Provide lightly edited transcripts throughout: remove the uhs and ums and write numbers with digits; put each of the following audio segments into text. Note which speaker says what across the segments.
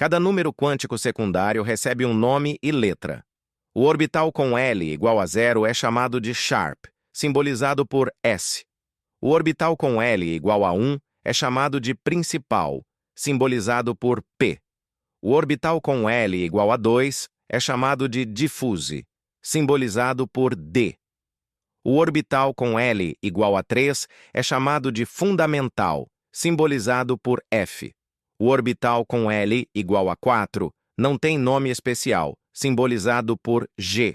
Speaker 1: Cada número quântico secundário recebe um nome e letra. O orbital com L igual a 0 é chamado de sharp, simbolizado por S. O orbital com L igual a 1 é chamado de principal, simbolizado por P. O orbital com L igual a 2 é chamado de diffuse, simbolizado por D. O orbital com L igual a 3 é chamado de fundamental, simbolizado por F. O orbital com L igual a 4 não tem nome especial, simbolizado por G.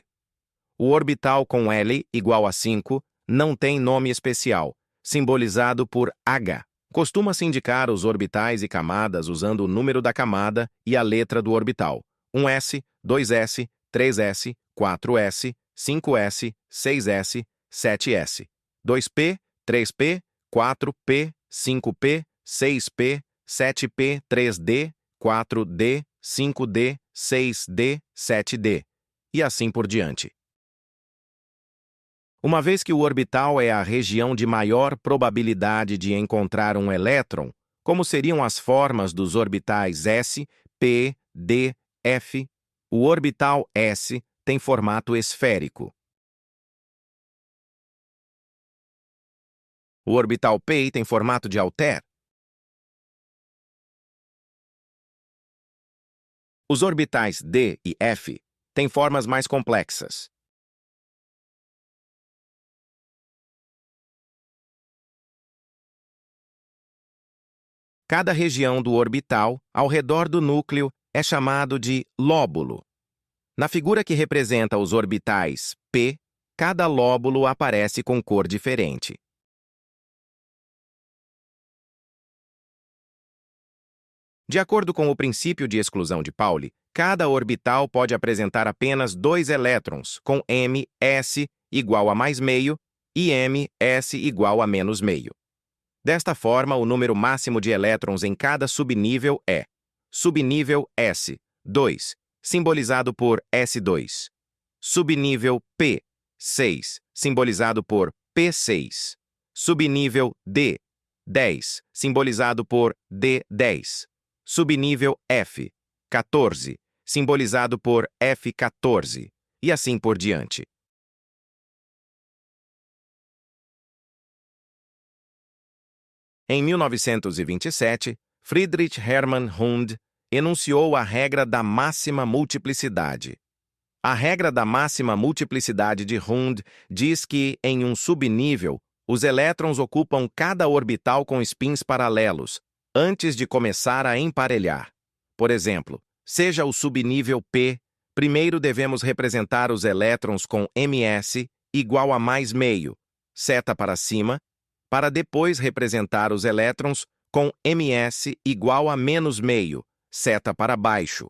Speaker 1: O orbital com L igual a 5 não tem nome especial, simbolizado por H. Costuma-se indicar os orbitais e camadas usando o número da camada e a letra do orbital. 1s, 2s, 3s, 4s, 5s, 6s, 7s. 2p, 3p, 4p, 5p, 6p, 7p, 3d, 4d, 5d, 6d, 7d, e assim por diante. Uma vez que o orbital é a região de maior probabilidade de encontrar um elétron, como seriam as formas dos orbitais S, P, D, F, o orbital S tem formato esférico. O orbital P tem formato de halter. Os orbitais D e F têm formas mais complexas. Cada região do orbital, ao redor do núcleo, é chamado de lóbulo. Na figura que representa os orbitais P, cada lóbulo aparece com cor diferente. De acordo com o princípio de exclusão de Pauli, cada orbital pode apresentar apenas 2 elétrons, com ms igual a mais meio e ms igual a menos meio. Desta forma, o número máximo de elétrons em cada subnível é subnível S, 2, simbolizado por S2. Subnível P, 6, simbolizado por P6. Subnível D, 10, simbolizado por D10. Subnível F, 14, simbolizado por F14, e assim por diante. Em 1927, Friedrich Hermann Hund enunciou a regra da máxima multiplicidade. A regra da máxima multiplicidade de Hund diz que, em um subnível, os elétrons ocupam cada orbital com spins paralelos, antes de começar a emparelhar. Por exemplo, seja o subnível P, primeiro devemos representar os elétrons com ms igual a mais meio, seta para cima, para depois representar os elétrons com ms igual a menos meio, seta para baixo.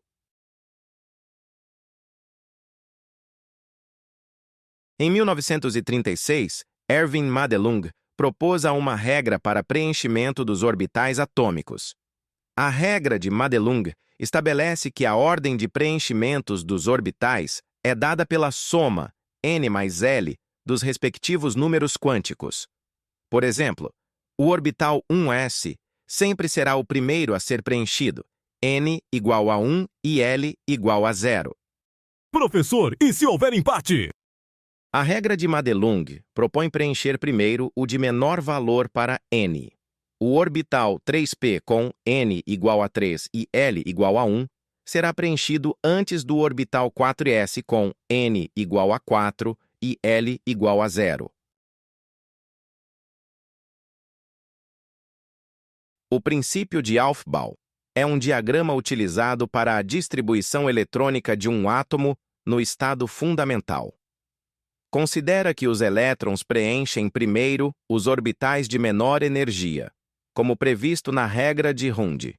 Speaker 1: Em 1936, Erwin Madelung propôs uma regra para preenchimento dos orbitais atômicos. A regra de Madelung estabelece que a ordem de preenchimentos dos orbitais é dada pela soma n mais L dos respectivos números quânticos. Por exemplo, o orbital 1s sempre será o primeiro a ser preenchido, n igual a 1 e L igual a 0.
Speaker 2: Professor, e se houver empate?
Speaker 1: A regra de Madelung propõe preencher primeiro o de menor valor para n. O orbital 3p com n igual a 3 e L igual a 1 será preenchido antes do orbital 4s com n igual a 4 e L igual a 0. O princípio de Aufbau é um diagrama utilizado para a distribuição eletrônica de um átomo no estado fundamental. Considera que os elétrons preenchem primeiro os orbitais de menor energia, como previsto na regra de Hund.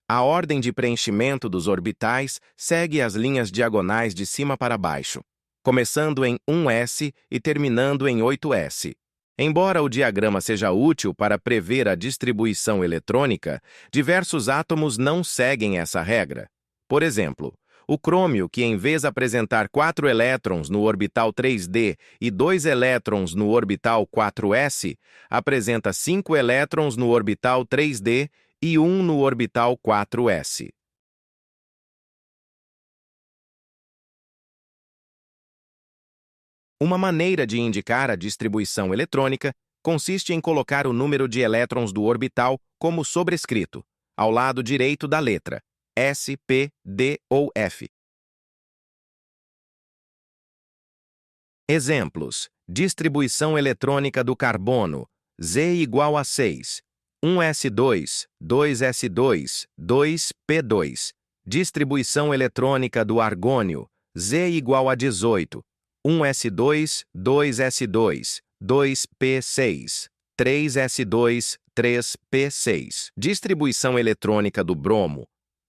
Speaker 1: A ordem de preenchimento dos orbitais segue as linhas diagonais de cima para baixo, começando em 1s e terminando em 8s. Embora o diagrama seja útil para prever a distribuição eletrônica, diversos átomos não seguem essa regra. Por exemplo, o crômio, que em vez de apresentar 4 elétrons no orbital 3d e 2 elétrons no orbital 4s, apresenta 5 elétrons no orbital 3d e 1 no orbital 4s. Uma maneira de indicar a distribuição eletrônica consiste em colocar o número de elétrons do orbital como sobrescrito, ao lado direito da letra, S, P, D ou F. Exemplos: distribuição eletrônica do carbono, Z igual a 6, 1s2, 2s2, 2p2. Distribuição eletrônica do argônio, Z igual a 18, 1s2, 2s2, 2p6, 3s2, 3p6. Distribuição eletrônica do bromo,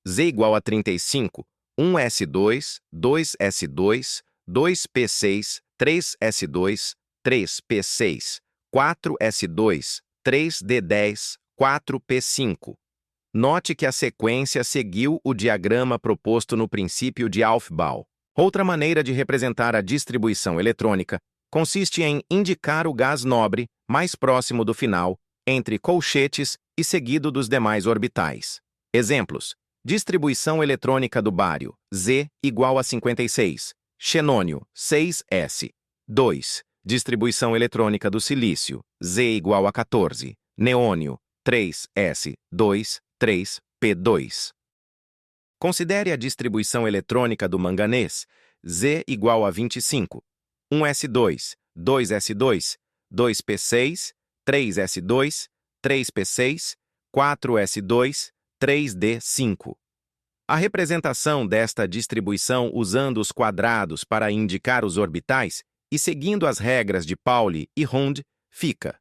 Speaker 1: Z igual a 35, 1s2, 2s2, 2p6, 3s2, 3p6, 4s2, 3d10, 4p5. Note que a sequência seguiu o diagrama proposto no princípio de Aufbau. Outra maneira de representar a distribuição eletrônica consiste em indicar o gás nobre mais próximo do final, entre colchetes e seguido dos demais orbitais. Exemplos: distribuição eletrônica do bário, Z igual a 56, xenônio, 6s. 2. Distribuição eletrônica do silício, Z igual a 14, neônio, 3s, 2, 3p2. Considere a distribuição eletrônica do manganês, Z igual a 25, 1s2, 2s2, 2p6, 3s2, 3p6, 4s2, 3d5. A representação desta distribuição usando os quadrados para indicar os orbitais e seguindo as regras de Pauli e Hund fica: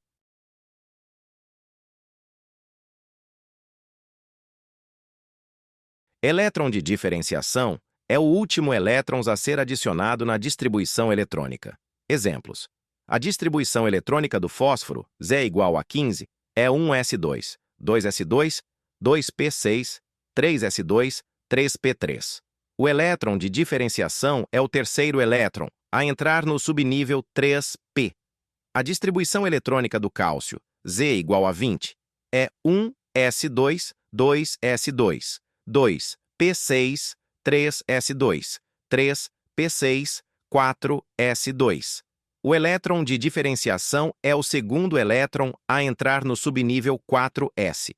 Speaker 1: elétron de diferenciação é o último elétron a ser adicionado na distribuição eletrônica. Exemplos: a distribuição eletrônica do fósforo, Z igual a 15, é 1s2, 2s2, 2p6, 3s2, 3p3. O elétron de diferenciação é o terceiro elétron a entrar no subnível 3p. A distribuição eletrônica do cálcio, Z igual a 20, é 1s2, 2s2, 2p6, 3s2, 3p6, 4s2. O elétron de diferenciação é o segundo elétron a entrar no subnível 4s.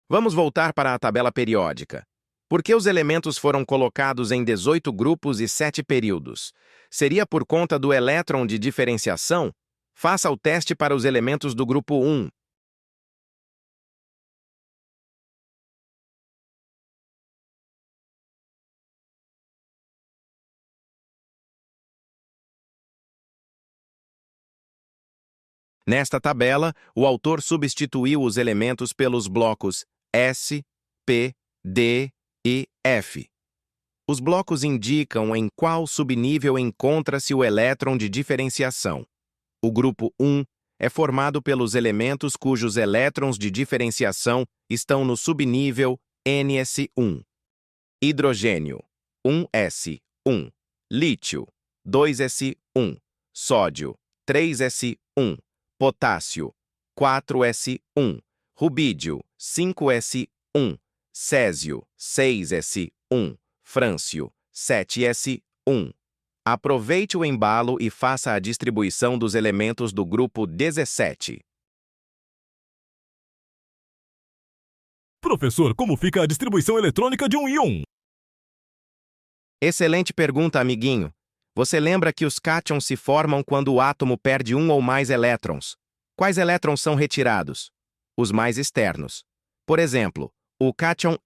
Speaker 1: Vamos voltar para a tabela periódica. Por que os elementos foram colocados em 18 grupos e 7 períodos? Seria por conta do elétron de diferenciação? Faça o teste para os elementos do grupo 1. Nesta tabela, o autor substituiu os elementos pelos blocos S, P, D e F. Os blocos indicam em qual subnível encontra-se o elétron de diferenciação. O grupo 1 é formado pelos elementos cujos elétrons de diferenciação estão no subnível NS1. Hidrogênio, 1s1. Lítio, 2s1. Sódio, 3s1. Potássio, 4s1. Rubídio, 5s1. Césio, 6s1. Frâncio, 7s1. Aproveite o embalo e faça a distribuição dos elementos do grupo 17.
Speaker 2: Professor, como fica a distribuição eletrônica de um íon?
Speaker 1: Excelente pergunta, amiguinho. Você lembra que os cátions se formam quando o átomo perde um ou mais elétrons. Quais elétrons são retirados? Os mais externos. Por exemplo, o cátion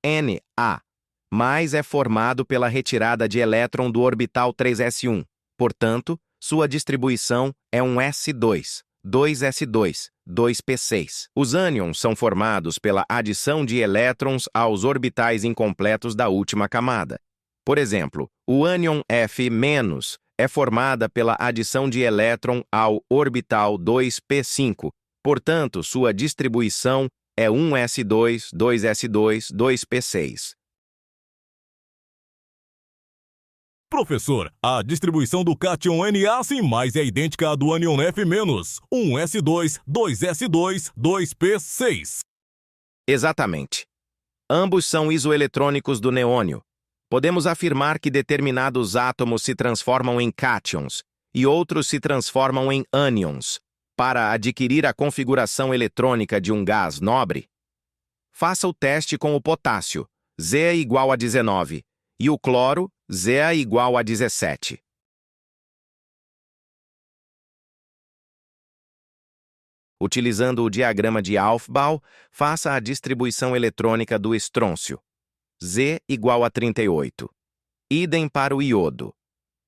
Speaker 1: Na mais é formado pela retirada de elétron do orbital 3s1. Portanto, sua distribuição é um s2, 2s2, 2p6. Os ânions são formados pela adição de elétrons aos orbitais incompletos da última camada. Por exemplo, o ânion F- é formada pela adição de elétron ao orbital 2p5. Portanto, sua distribuição é 1s2, 2s2, 2p6.
Speaker 2: Professor, a distribuição do cátion Na é idêntica à do ânion F-, 1s2, 2s2, 2p6.
Speaker 1: Exatamente. Ambos são isoeletrônicos do neônio. Podemos afirmar que determinados átomos se transformam em cátions, e outros se transformam em ânions para adquirir a configuração eletrônica de um gás nobre? Faça o teste com o potássio, Z é igual a 19, e o cloro, Z é igual a 17. Utilizando o diagrama de Aufbau, faça a distribuição eletrônica do estrôncio. Z igual a 38. Idem para o iodo.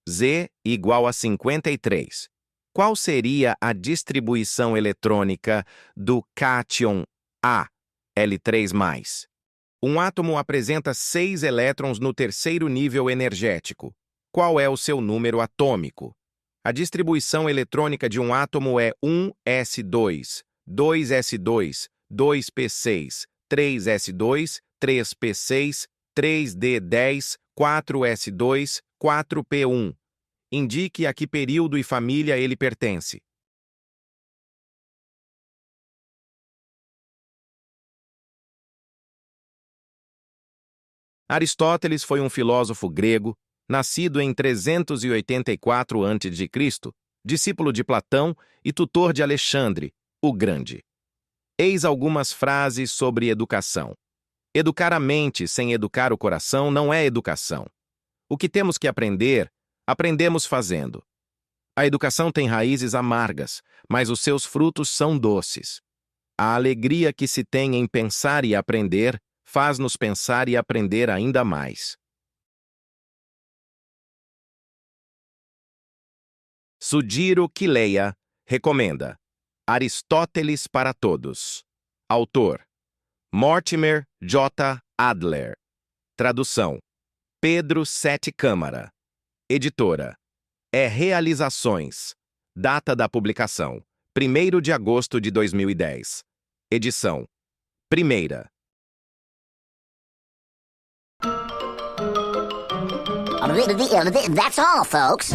Speaker 1: Z igual a 53. Qual seria a distribuição eletrônica do cátion A, L3+? Um átomo apresenta 6 elétrons no terceiro nível energético. Qual é o seu número atômico? A distribuição eletrônica de um átomo é 1s2, 2s2, 2p6, 3s2, 3p6, 3d10, 4s2, 4p1. Indique a que período e família ele pertence. Aristóteles foi um filósofo grego, nascido em 384 a.C., discípulo de Platão e tutor de Alexandre, o Grande. Eis algumas frases sobre educação. Educar a mente sem educar o coração não é educação. O que temos que aprender, aprendemos fazendo. A educação tem raízes amargas, mas os seus frutos são doces. A alegria que se tem em pensar e aprender faz-nos pensar e aprender ainda mais. Sugiro que leia, recomenda. Aristóteles para Todos. Autor: Mortimer J. Adler. Tradução: Pedro Sete Câmara. Editora: Realizações. Data da publicação: 1º de agosto de 2010. Edição: Primeira.
Speaker 3: That's all, folks.